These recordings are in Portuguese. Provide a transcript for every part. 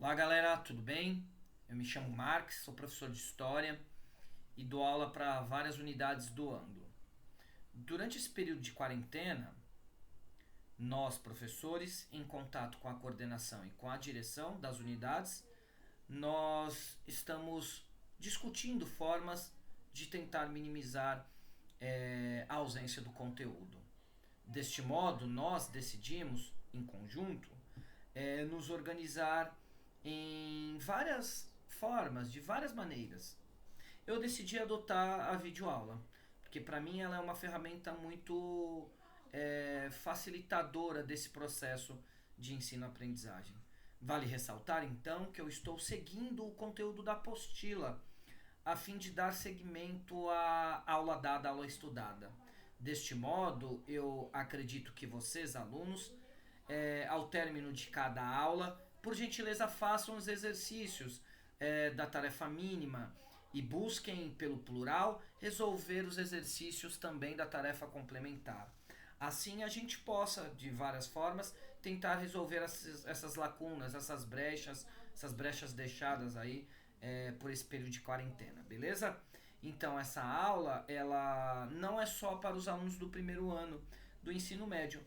Olá galera, tudo bem? Eu me chamo Marx, sou professor de História e dou aula para várias unidades do Anglo. Durante esse período de quarentena, nós, professores, em contato com a coordenação e com a direção das unidades, nós estamos discutindo formas de tentar minimizar a ausência do conteúdo. Deste modo, nós decidimos, em conjunto, nos organizar em várias formas, de várias maneiras. Eu decidi adotar a videoaula, porque para mim ela é uma ferramenta muito facilitadora desse processo de ensino-aprendizagem. Vale ressaltar então que eu estou seguindo o conteúdo da apostila a fim de dar seguimento à aula dada, à aula estudada. Deste modo, eu acredito que vocês, alunos, ao término de cada aula, por gentileza, façam os exercícios da tarefa mínima e busquem, pelo plural, resolver os exercícios também da tarefa complementar. Assim, a gente possa, de várias formas, tentar resolver essas lacunas, essas brechas deixadas aí por esse período de quarentena, beleza? Então, essa aula, ela não é só para os alunos do primeiro ano do ensino médio,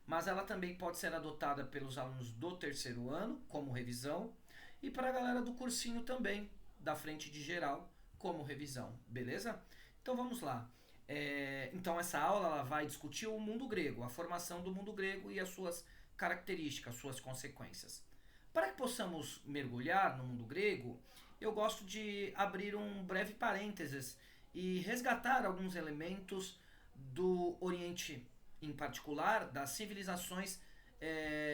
mas ela também pode ser adotada pelos alunos do terceiro ano, como revisão, e para a galera do cursinho também, da frente de geral, como revisão, beleza? Então vamos lá. Então essa aula ela vai discutir o mundo grego, a formação do mundo grego e as suas características, suas consequências. Para que possamos mergulhar no mundo grego, eu gosto de abrir um breve parênteses e resgatar alguns elementos do Oriente, em particular das civilizações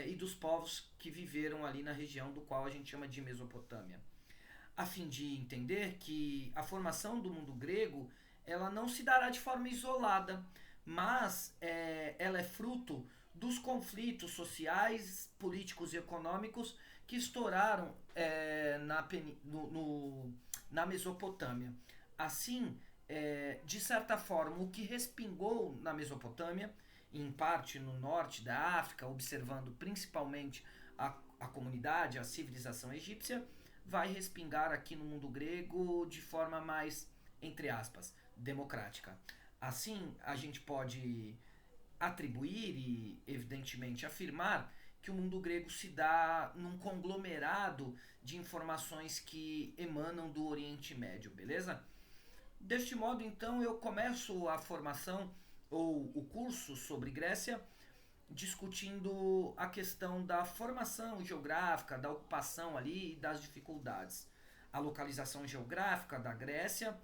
e dos povos que viveram ali na região do qual a gente chama de Mesopotâmia, a fim de entender que a formação do mundo grego ela não se dará de forma isolada, mas ela é fruto dos conflitos sociais, políticos e econômicos que estouraram na Mesopotâmia. Assim, de certa forma, o que respingou na Mesopotâmia, em parte no norte da África, observando principalmente a comunidade, a civilização egípcia, vai respingar aqui no mundo grego de forma mais, entre aspas, democrática. Assim, a gente pode atribuir e, evidentemente, afirmar que o mundo grego se dá num conglomerado de informações que emanam do Oriente Médio, beleza? Deste modo, então, eu começo a formação ou o curso sobre Grécia discutindo a questão da formação geográfica, da ocupação ali e das dificuldades. A localização geográfica da Grécia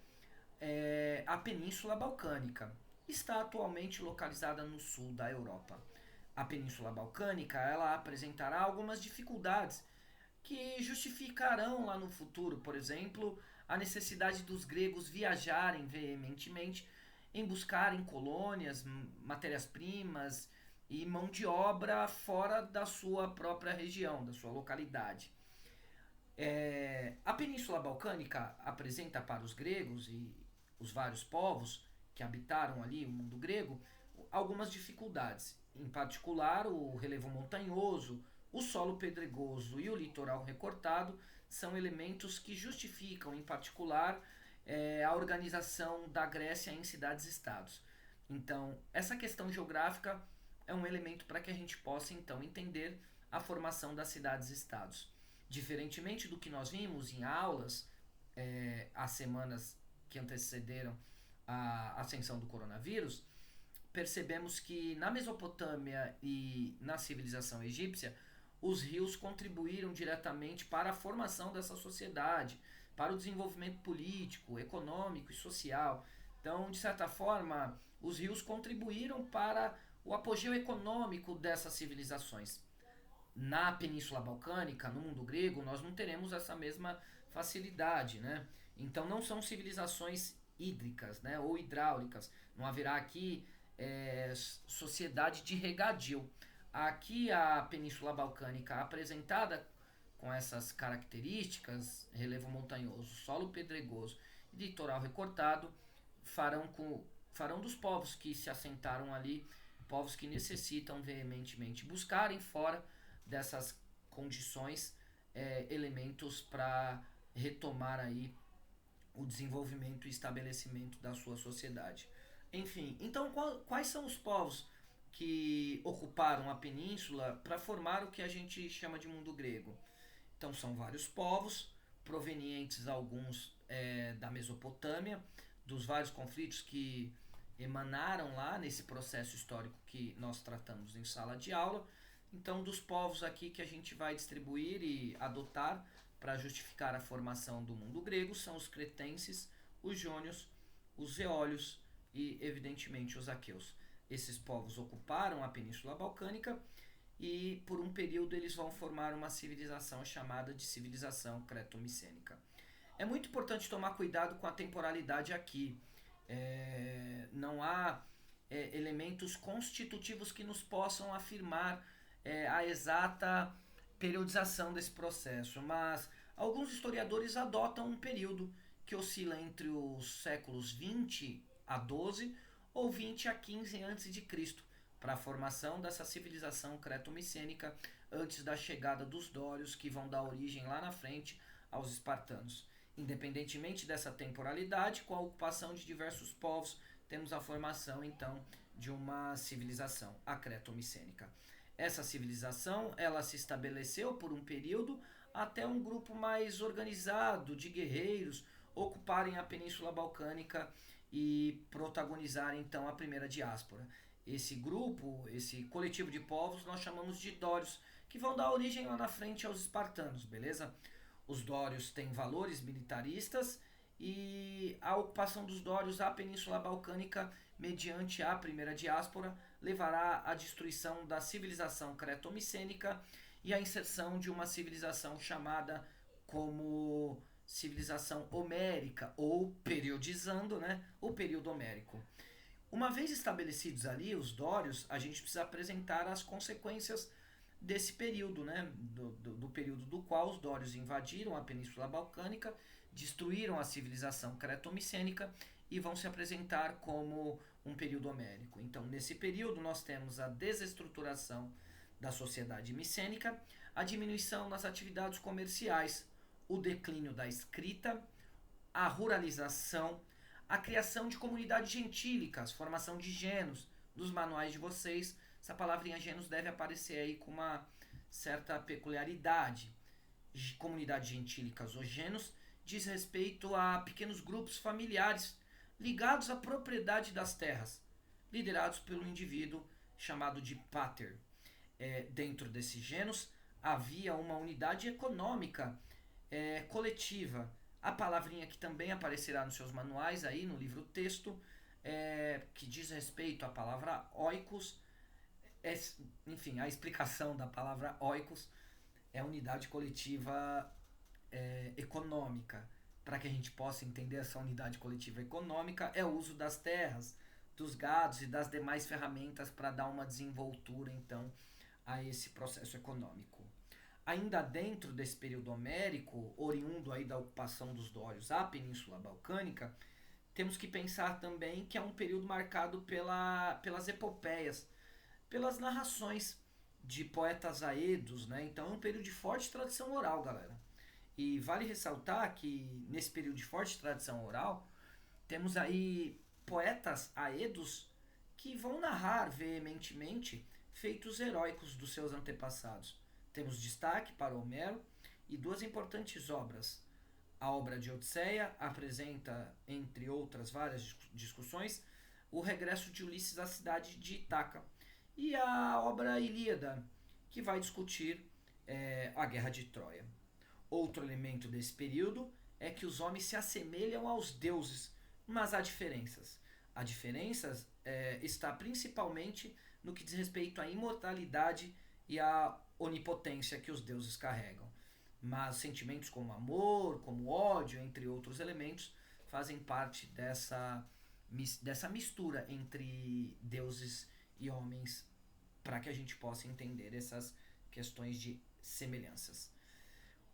é a Península Balcânica. Está atualmente localizada no sul da Europa. A Península Balcânica ela apresentará algumas dificuldades que justificarão lá no futuro, por exemplo, a necessidade dos gregos viajarem veementemente em buscarem colônias, matérias-primas e mão de obra fora da sua própria região, da sua localidade. A Península Balcânica apresenta para os gregos e os vários povos que habitaram ali o mundo grego algumas dificuldades, em particular o relevo montanhoso, o solo pedregoso e o litoral recortado são elementos que justificam, em particular, a organização da Grécia em cidades-estados. Então, essa questão geográfica é um elemento para que a gente possa, então, entender a formação das cidades-estados. Diferentemente do que nós vimos em aulas as semanas que antecederam a ascensão do coronavírus, percebemos que na Mesopotâmia e na civilização egípcia, os rios contribuíram diretamente para a formação dessa sociedade, para o desenvolvimento político, econômico e social. Então, de certa forma, os rios contribuíram para o apogeu econômico dessas civilizações. Na Península Balcânica, no mundo grego, nós não teremos essa mesma facilidade, né? Então não são civilizações hídricas, né, ou hidráulicas. Não haverá aqui sociedade de regadio. Aqui a Península Balcânica apresentada com essas características, relevo montanhoso, solo pedregoso e litoral recortado, farão dos povos que se assentaram ali, povos que necessitam veementemente buscarem fora dessas condições elementos para retomar aí o desenvolvimento e estabelecimento da sua sociedade. Enfim, então quais são os povos que ocuparam a península para formar o que a gente chama de mundo grego? Então são vários povos, provenientes alguns da Mesopotâmia, dos vários conflitos que emanaram lá nesse processo histórico que nós tratamos em sala de aula. Então, dos povos aqui que a gente vai distribuir e adotar para justificar a formação do mundo grego são os cretenses, os jônios, os eólios e, evidentemente, os aqueus. Esses povos ocuparam a Península Balcânica e, por um período, eles vão formar uma civilização chamada de civilização creto-micênica. É muito importante tomar cuidado com a temporalidade aqui. Não há elementos constitutivos que nos possam afirmar a exata periodização desse processo, mas alguns historiadores adotam um período que oscila entre os séculos 20 a 12 ou 20 a 15 a.C. para a formação dessa civilização creto-micênica antes da chegada dos dórios, que vão dar origem lá na frente aos espartanos. Independentemente dessa temporalidade, com a ocupação de diversos povos, temos a formação então de uma civilização, a creto-micênica. Essa civilização, ela se estabeleceu por um período até um grupo mais organizado de guerreiros ocuparem a Península Balcânica e protagonizarem então a primeira diáspora. Esse grupo, esse coletivo de povos, nós chamamos de dórios, que vão dar origem lá na frente aos espartanos, beleza? Os dórios têm valores militaristas e a ocupação dos dórios à Península Balcânica mediante a primeira diáspora levará à destruição da civilização creto-micênica e à inserção de uma civilização chamada como civilização homérica, ou periodizando, né, o período homérico. Uma vez estabelecidos ali os dórios, a gente precisa apresentar as consequências desse período, né, do período do qual os dórios invadiram a Península Balcânica, destruíram a civilização creto-micênica e vão se apresentar como um período homérico. Então, nesse período, nós temos a desestruturação da sociedade micênica, a diminuição nas atividades comerciais, o declínio da escrita, a ruralização, a criação de comunidades gentílicas, formação de gênos, nos manuais de vocês. Essa palavrinha gênos deve aparecer aí com uma certa peculiaridade. Comunidades gentílicas ou gênos diz respeito a pequenos grupos familiares ligados à propriedade das terras, liderados pelo indivíduo chamado de pater. Dentro desses gênos havia uma unidade econômica coletiva. A palavrinha que também aparecerá nos seus manuais, aí no livro texto, que diz respeito à palavra oikos, enfim, a explicação da palavra oikos é unidade coletiva econômica. Para que a gente possa entender essa unidade coletiva econômica, é o uso das terras, dos gados e das demais ferramentas para dar uma desenvoltura, então, a esse processo econômico. Ainda dentro desse período homérico, oriundo aí da ocupação dos dórios à Península Balcânica, temos que pensar também que é um período marcado pelas epopeias, pelas narrações de poetas aedos, né? Então é um período de forte tradição oral, galera. E vale ressaltar que nesse período de forte tradição oral, temos aí poetas aedos que vão narrar veementemente feitos heróicos dos seus antepassados. Temos destaque para Homero e duas importantes obras. A obra de Odisseia apresenta, entre outras várias discussões, o regresso de Ulisses à cidade de Ítaca. E a obra Ilíada, que vai discutir a guerra de Troia. Outro elemento desse período é que os homens se assemelham aos deuses, mas há diferenças. A diferença está principalmente no que diz respeito à imortalidade e à onipotência que os deuses carregam. Mas sentimentos como amor, como ódio, entre outros elementos, fazem parte dessa mistura entre deuses e homens para que a gente possa entender essas questões de semelhanças.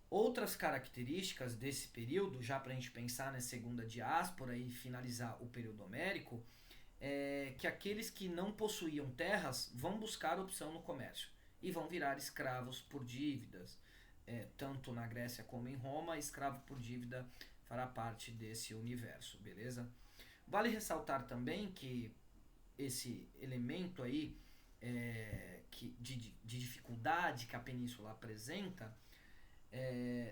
Outras características desse período, já para a gente pensar na segunda diáspora e finalizar o período homérico, é que aqueles que não possuíam terras vão buscar opção no comércio e vão virar escravos por dívidas, tanto na Grécia como em Roma, escravo por dívida fará parte desse universo, beleza? Vale ressaltar também que esse elemento aí de dificuldade que a península apresenta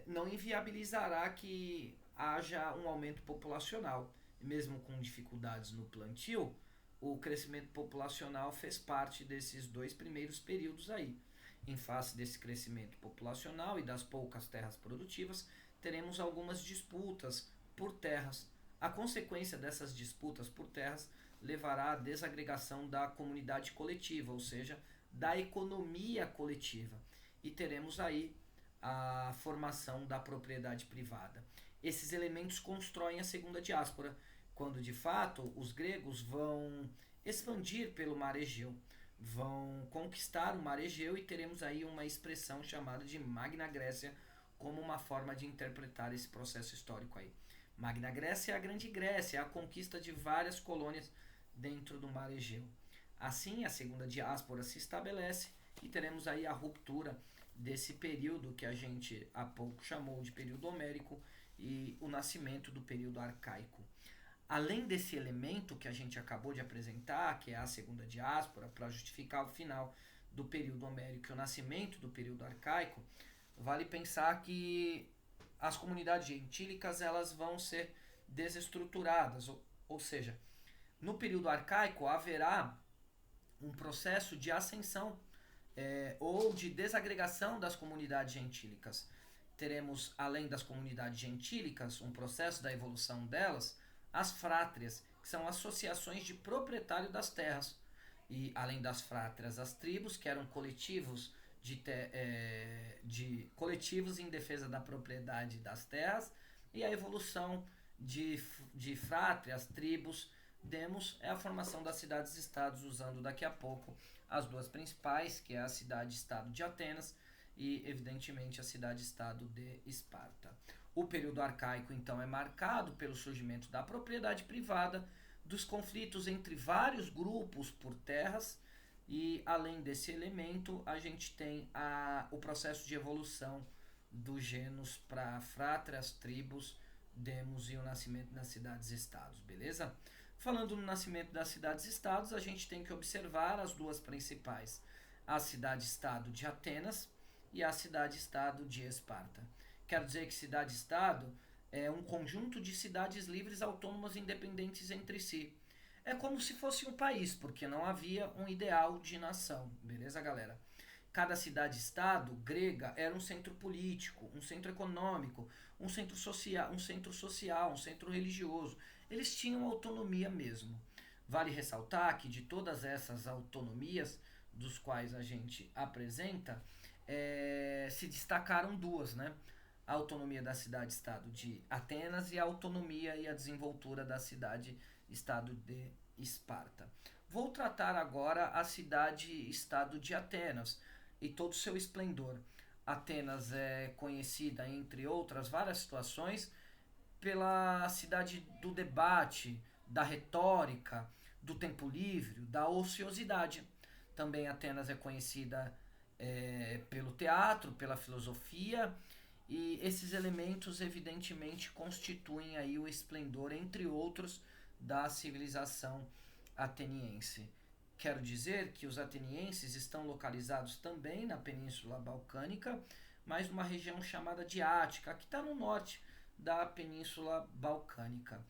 não inviabilizará que haja um aumento populacional. Mesmo com dificuldades no plantio, o crescimento populacional fez parte desses dois primeiros períodos aí. Em face desse crescimento populacional e das poucas terras produtivas, teremos algumas disputas por terras. A consequência dessas disputas por terras levará à desagregação da comunidade coletiva, ou seja, da economia coletiva. E teremos aí a formação da propriedade privada. Esses elementos constroem a segunda diáspora, quando de fato os gregos vão expandir pelo mar Egeu, vão conquistar o mar Egeu e teremos aí uma expressão chamada de Magna Grécia como uma forma de interpretar esse processo histórico aí. Magna Grécia é a Grande Grécia, é a conquista de várias colônias dentro do mar Egeu. Assim, a segunda diáspora se estabelece e teremos aí a ruptura desse período que a gente há pouco chamou de período homérico e o nascimento do período arcaico. Além desse elemento que a gente acabou de apresentar, que é a segunda diáspora, para justificar o final do período homérico e o nascimento do período arcaico, vale pensar que as comunidades gentílicas elas vão ser desestruturadas, ou seja, no período arcaico haverá um processo de ascensão ou de desagregação das comunidades gentílicas. Teremos, além das comunidades gentílicas, um processo da evolução delas, as frátrias, que são associações de proprietário das terras. E, além das frátrias, as tribos, que eram coletivos de coletivos em defesa da propriedade das terras, e a evolução de frátrias, tribos, demos é a formação das cidades-estados, usando daqui a pouco as duas principais, que é a cidade-estado de Atenas e, evidentemente, a cidade-estado de Esparta. O período arcaico, então, é marcado pelo surgimento da propriedade privada, dos conflitos entre vários grupos por terras e, além desse elemento, a gente tem o processo de evolução dos gêneros para frátrias, tribos, demos e o nascimento das cidades-estados, beleza? Falando no nascimento das cidades-estados, a gente tem que observar as duas principais, a cidade-estado de Atenas e a cidade-estado de Esparta. Quero dizer que cidade-estado é um conjunto de cidades livres, autônomas e independentes entre si. É como se fosse um país, porque não havia um ideal de nação, beleza, galera? Cada cidade-estado grega era um centro político, um centro econômico, um centro social, um centro religioso. Eles tinham autonomia mesmo. Vale ressaltar que de todas essas autonomias, dos quais a gente apresenta, se destacaram duas, né? A autonomia da cidade-estado de Atenas e a autonomia e a desenvoltura da cidade-estado de Esparta. Vou tratar agora a cidade-estado de Atenas e todo o seu esplendor. Atenas é conhecida, entre outras várias situações, pela cidade do debate, da retórica, do tempo livre, da ociosidade. Também Atenas é conhecida pelo teatro, pela filosofia, e esses elementos evidentemente constituem aí o esplendor, entre outros, da civilização ateniense. Quero dizer que os atenienses estão localizados também na Península Balcânica, mas numa região chamada de Ática, que está no norte da Península Balcânica.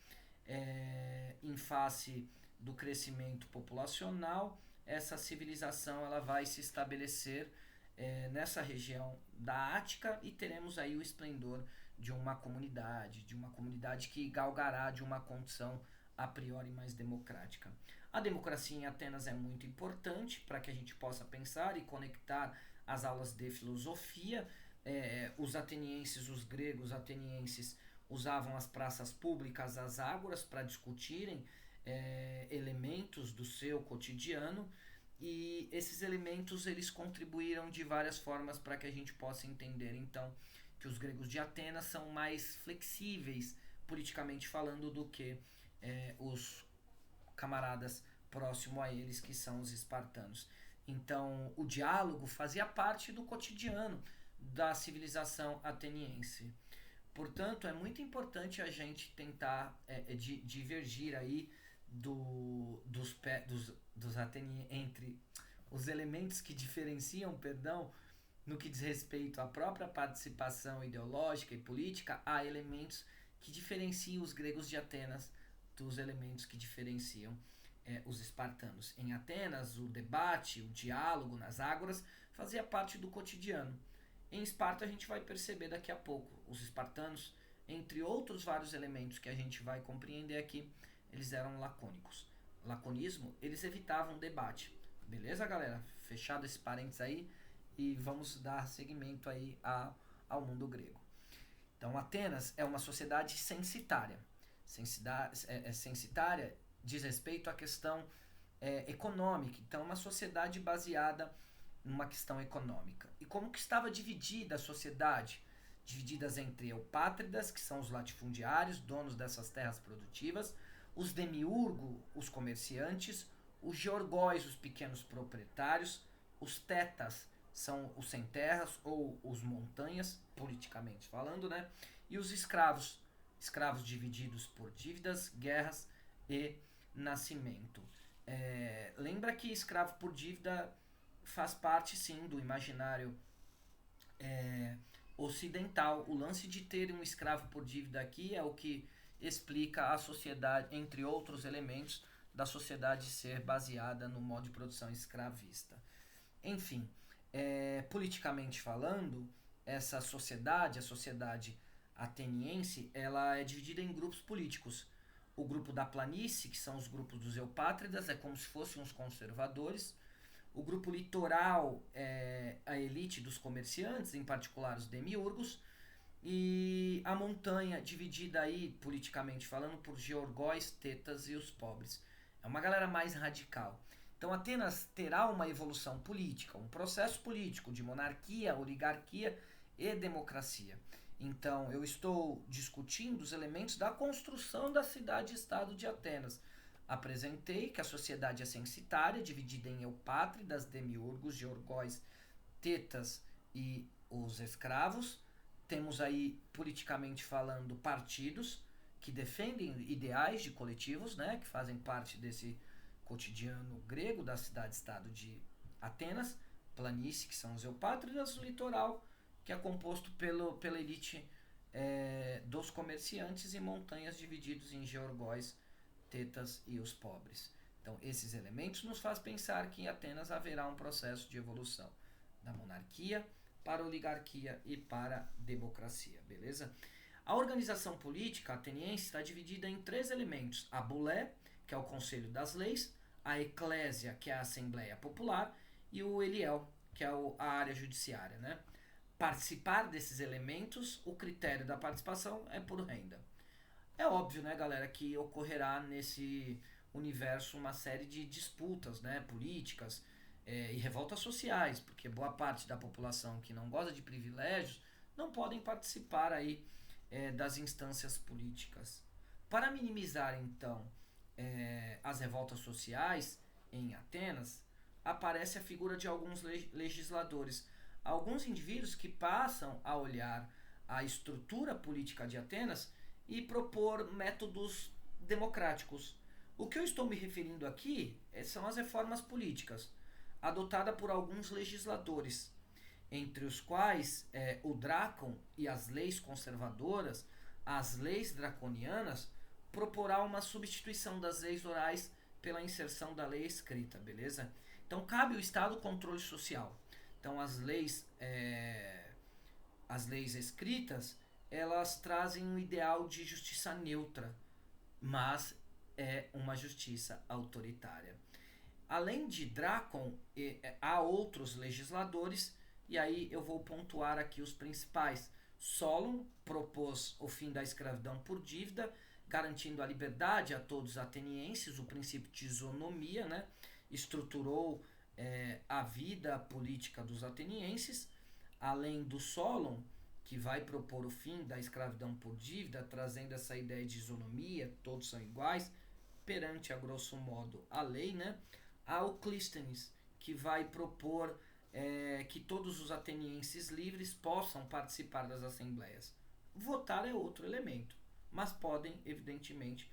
Em face do crescimento populacional, essa civilização ela vai se estabelecer nessa região da Ática e teremos aí o esplendor de uma comunidade que galgará de uma condição a priori mais democrática. A democracia em Atenas é muito importante para que a gente possa pensar e conectar as aulas de filosofia. Os atenienses, os gregos atenienses, usavam as praças públicas, as ágoras, para discutirem elementos do seu cotidiano, e esses elementos eles contribuíram de várias formas para que a gente possa entender então que os gregos de Atenas são mais flexíveis politicamente falando do que os camaradas próximo a eles, que são os espartanos. Então o diálogo fazia parte do cotidiano da civilização ateniense. Portanto, é muito importante a gente tentar divergir aí dos entre os elementos que diferenciam, perdão, no que diz respeito à própria participação ideológica e política, há elementos que diferenciam os gregos de Atenas dos elementos que diferenciam os espartanos. Em Atenas, o debate, o diálogo nas ágoras fazia parte do cotidiano. Em Esparta, a gente vai perceber daqui a pouco, os espartanos, entre outros vários elementos que a gente vai compreender aqui, eles eram lacônicos. Laconismo, eles evitavam debate. Beleza, galera? Fechado esse parênteses aí e vamos dar seguimento aí ao mundo grego. Então, Atenas é uma sociedade censitária. Censitária diz respeito à questão econômica. Então, é uma sociedade baseada numa questão econômica. E como que estava dividida a sociedade? Divididas entre eupátridas, que são os latifundiários, donos dessas terras produtivas, os demiurgo, os comerciantes, os georgóis, os pequenos proprietários, os tetas, são os sem terras ou os montanhas, politicamente falando, né? E os escravos, escravos divididos por dívidas, guerras e nascimento. Lembra que escravo por dívida faz parte, sim, do imaginário ocidental. O lance de ter um escravo por dívida aqui é o que explica a sociedade, entre outros elementos, da sociedade ser baseada no modo de produção escravista. Enfim, politicamente falando, essa sociedade, a sociedade ateniense, ela é dividida em grupos políticos. O grupo da planície, que são os grupos dos eupátridas, é como se fossem os conservadores. O grupo litoral é a elite dos comerciantes, em particular os demiurgos. E a montanha, dividida aí, politicamente falando, por georgóis, tetas e os pobres. É uma galera mais radical. Então, Atenas terá uma evolução política, um processo político de monarquia, oligarquia e democracia. Então, eu estou discutindo os elementos da construção da cidade-estado de Atenas. Apresentei que a sociedade é censitária, dividida em eupátridas, demiurgos, georgóis, tetas e os escravos. Temos aí, politicamente falando, partidos que defendem ideais de coletivos, né, que fazem parte desse cotidiano grego da cidade-estado de Atenas, planície, que são os eupátridas, o litoral, que é composto pela elite dos comerciantes, e montanhas divididos em georgóis, tetas e os pobres. Então, esses elementos nos faz pensar que em Atenas haverá um processo de evolução da monarquia para a oligarquia e para a democracia, beleza? A organização política ateniense está dividida em 3 elementos: a bulé, que é o conselho das leis, a eclésia, que é a assembleia popular, e o eliel, que é a área judiciária, né? Participar desses elementos, o critério da participação é por renda. É óbvio, né, galera, que ocorrerá nesse universo uma série de disputas, né, políticas e revoltas sociais, porque boa parte da população que não goza de privilégios não podem participar aí das instâncias políticas. Para minimizar, então, as revoltas sociais em Atenas, aparece a figura de alguns legisladores, alguns indivíduos que passam a olhar a estrutura política de Atenas e propor métodos democráticos. O que eu estou me referindo aqui são as reformas políticas, adotadas por alguns legisladores, entre os quais o Drácon e as leis conservadoras, as leis draconianas, proporá uma substituição das leis orais pela inserção da lei escrita, beleza? Então cabe ao Estado o controle social. Então as leis escritas, elas trazem um ideal de justiça neutra, mas é uma justiça autoritária. Além de Drácon, há outros legisladores, e aí eu vou pontuar aqui os principais. Solon propôs o fim da escravidão por dívida, garantindo a liberdade a todos os atenienses, o princípio de isonomia, né? Estruturou a vida política dos atenienses. Além do Solon, que vai propor o fim da escravidão por dívida, trazendo essa ideia de isonomia, todos são iguais, perante, a grosso modo, a lei, né? Há o Clístenes, que vai propor que todos os atenienses livres possam participar das assembleias. Votar é outro elemento, mas podem, evidentemente,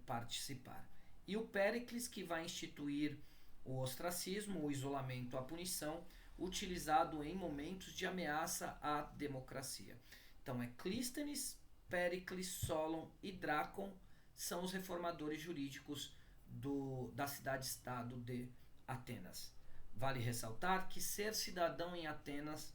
participar. E o Péricles, que vai instituir o ostracismo, o isolamento, a punição, utilizado em momentos de ameaça à democracia. Então é Clístenes, Péricles, Solon e Drácon são os reformadores jurídicos da cidade-estado de Atenas. Vale ressaltar que ser cidadão em Atenas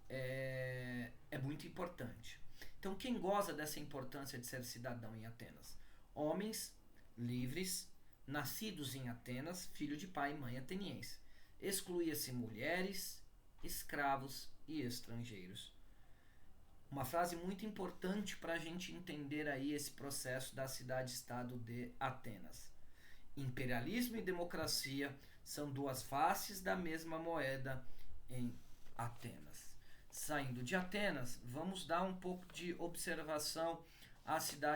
é muito importante. Então, quem goza dessa importância de ser cidadão em Atenas? Homens livres, nascidos em Atenas, filho de pai e mãe ateniense. Excluía-se mulheres, escravos e estrangeiros. Uma frase muito importante para a gente entender aí esse processo da cidade-estado de Atenas. Imperialismo e democracia são duas faces da mesma moeda em Atenas. Saindo de Atenas, vamos dar um pouco de observação à cidade